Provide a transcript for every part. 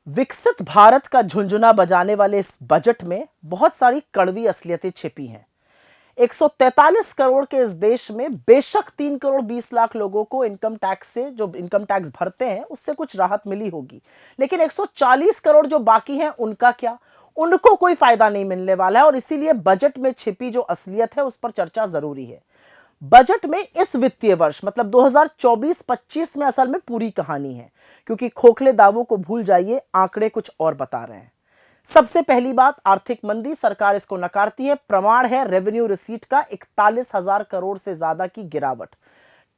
विकसित भारत का झुंझुना बजाने वाले इस बजट में बहुत सारी कड़वी असलियतें छिपी हैं। 143 करोड़ के इस देश में बेशक 3 करोड़ 20 लाख लोगों को इनकम टैक्स से, जो इनकम टैक्स भरते हैं, उससे कुछ राहत मिली होगी, लेकिन 140 करोड़ जो बाकी हैं उनका क्या? उनको कोई फायदा नहीं मिलने वाला है। और इसीलिए बजट में छिपी जो असलियत है उस पर चर्चा जरूरी है। बजट में इस वित्तीय वर्ष मतलब 2024-25 में असल में पूरी कहानी है, क्योंकि खोखले दावों को भूल जाइए, आंकड़े कुछ और बता रहे हैं। सबसे पहली बात, आर्थिक मंदी, सरकार इसको नकारती है। प्रमाण है रेवेन्यू रिसीट का 41,000 करोड़ से ज्यादा की गिरावट।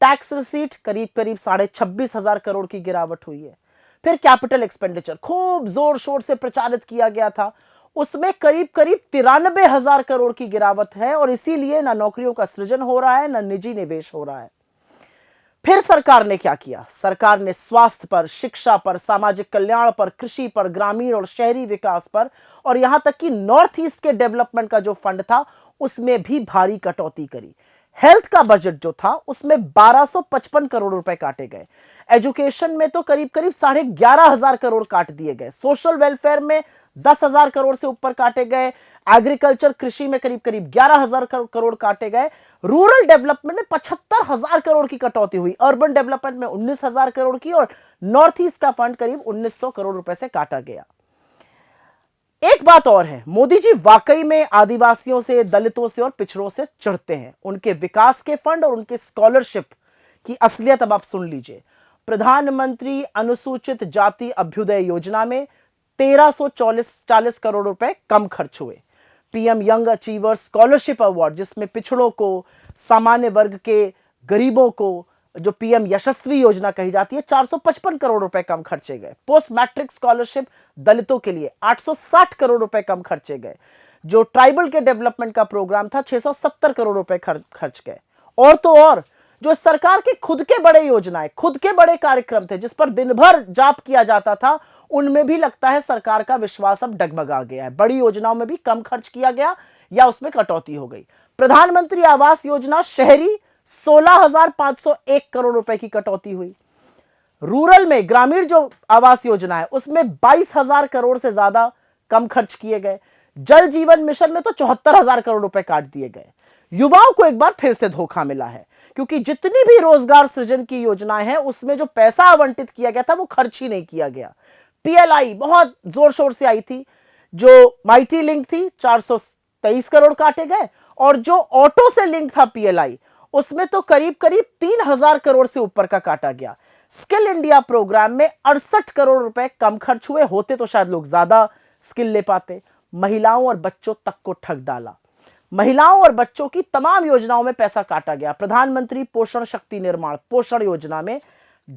टैक्स रिसीट करीब करीब 26,500 करोड़ की गिरावट हुई है। फिर कैपिटल एक्सपेंडिचर खूब जोर शोर से प्रचारित किया गया था, उसमें करीब करीब 93,000 करोड़ की गिरावट है। और इसीलिए ना नौकरियों का सृजन हो रहा है, ना निजी निवेश हो रहा है। फिर सरकार ने क्या किया? सरकार ने स्वास्थ्य पर, शिक्षा पर, सामाजिक कल्याण पर, कृषि पर, ग्रामीण और शहरी विकास पर, और यहां तक कि नॉर्थ ईस्ट के डेवलपमेंट का जो फंड था उसमें भी भारी कटौती करी। हेल्थ का बजट जो था उसमें 1255 करोड़ रुपए काटे गए। एजुकेशन में तो करीब करीब 11,500 करोड़ काट दिए गए। सोशल वेलफेयर में 10,000 करोड़ से ऊपर काटे गए। एग्रीकल्चर, कृषि में करीब करीब 11,000 करोड़ काटे गए। रूरल डेवलपमेंट में 75,000 करोड़ की कटौती हुई। अर्बन डेवलपमेंट में 19,000 करोड़ की, और नॉर्थ ईस्ट का फंड करीब 1,900 करोड़ रुपए से काटा गया। एक बात और है, मोदी जी वाकई में आदिवासियों से, दलितों से और पिछड़ों से चिढ़ते हैं। उनके विकास के फंड और उनके स्कॉलरशिप की असलियत अब आप सुन लीजिए। प्रधानमंत्री अनुसूचित जाति अभ्युदय योजना में 1,340 करोड़ रुपए कम खर्च हुए। PM young achievers scholarship award, जिसमें पिछड़ों को, सामान्य वर्ग के गरीबों को, जो पीएम यशस्वी योजना कही जाती है, 455 करोड़ रुपए कम खर्चे गए। पोस्ट मैट्रिक स्कॉलरशिप दलितों के लिए 860 करोड़ रुपए कम खर्चे गए। जो ट्राइबल के डेवलपमेंट का प्रोग्राम था 670 करोड़ रुपए खर्च गए। और तो और जो सरकार के खुद के बड़े योजनाएं, खुद के बड़े कार्यक्रम थे जिस पर दिन भर जाप किया जाता था, उनमें भी लगता है सरकार का विश्वास अब डगमगा गया है। बड़ी योजनाओं में भी कम खर्च किया गया या उसमें कटौती हो गई। प्रधानमंत्री आवास योजना शहरी 16,501 करोड़ रुपए की कटौती हुई। रूरल में, ग्रामीण जो आवास योजना है उसमें 22,000 करोड़ से ज्यादा कम खर्च किए गए। जल जीवन मिशन में तो 74,000 करोड़ रुपए काट दिए गए। युवाओं को एक बार फिर से धोखा मिला है, क्योंकि जितनी भी रोजगार सृजन की योजनाएं हैं उसमें जो पैसा आवंटित किया गया था वो खर्च ही नहीं किया गया। पीएलआई बहुत जोर शोर से आई थी, जो माइटी लिंक थी 423 करोड़ काटे गए, और जो ऑटो से लिंक था पीएलआई उसमें तो करीब करीब 3,000 करोड़ से ऊपर का काटा गया। स्किल इंडिया प्रोग्राम में 68 करोड़ रुपए कम खर्च हुए, होते तो शायद लोग ज्यादा स्किल ले पाते। महिलाओं और बच्चों तक को ठग डाला। महिलाओं और बच्चों की तमाम योजनाओं में पैसा काटा गया। प्रधानमंत्री पोषण शक्ति निर्माण पोषण योजना में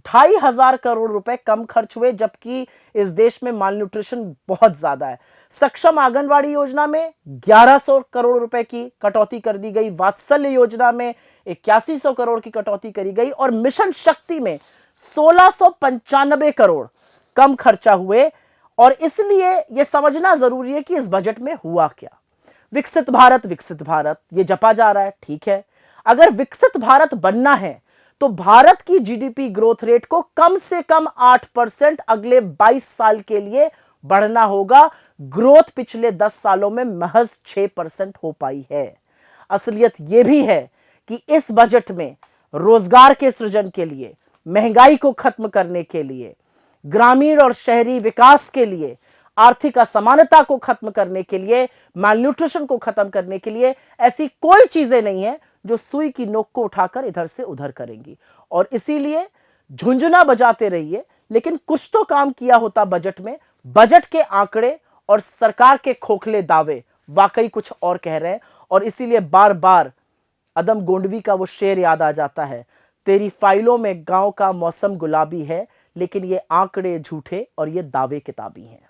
2,500 करोड़ रुपए कम खर्च हुए, जबकि इस देश में माल न्यूट्रिशन बहुत ज्यादा है। सक्षम आंगनवाड़ी योजना में 1,100 करोड़ रुपए की कटौती कर दी गई। वात्सल्य योजना में 8100 करोड़ की कटौती करी गई, और मिशन शक्ति में 1,695 करोड़ कम खर्चा हुए। और इसलिए यह समझना जरूरी है कि इस बजट में हुआ क्या। विकसित भारत ये जपा जा रहा है, ठीक है। अगर विकसित भारत बनना है तो भारत की जीडीपी ग्रोथ रेट को कम से कम 8% अगले 22 साल के लिए बढ़ना होगा। ग्रोथ पिछले 10 सालों में महज 6% हो पाई है। असलियत यह भी है कि इस बजट में रोजगार के सृजन के लिए, महंगाई को खत्म करने के लिए, ग्रामीण और शहरी विकास के लिए, आर्थिक असमानता को खत्म करने के लिए, मालन्यूट्रिशन को खत्म करने के लिए ऐसी कोई चीजें नहीं है जो सुई की नोक को उठाकर इधर से उधर करेंगी। और इसीलिए झुंझुना बजाते रहिए, लेकिन कुछ तो काम किया होता बजट में। बजट के आंकड़े और सरकार के खोखले दावे वाकई कुछ और कह रहे हैं। और इसीलिए बार बार अदम गोंडवी का वो शेर याद आ जाता है, तेरी फाइलों में गांव का मौसम गुलाबी है, लेकिन ये आंकड़े झूठे और ये दावे किताबी हैं।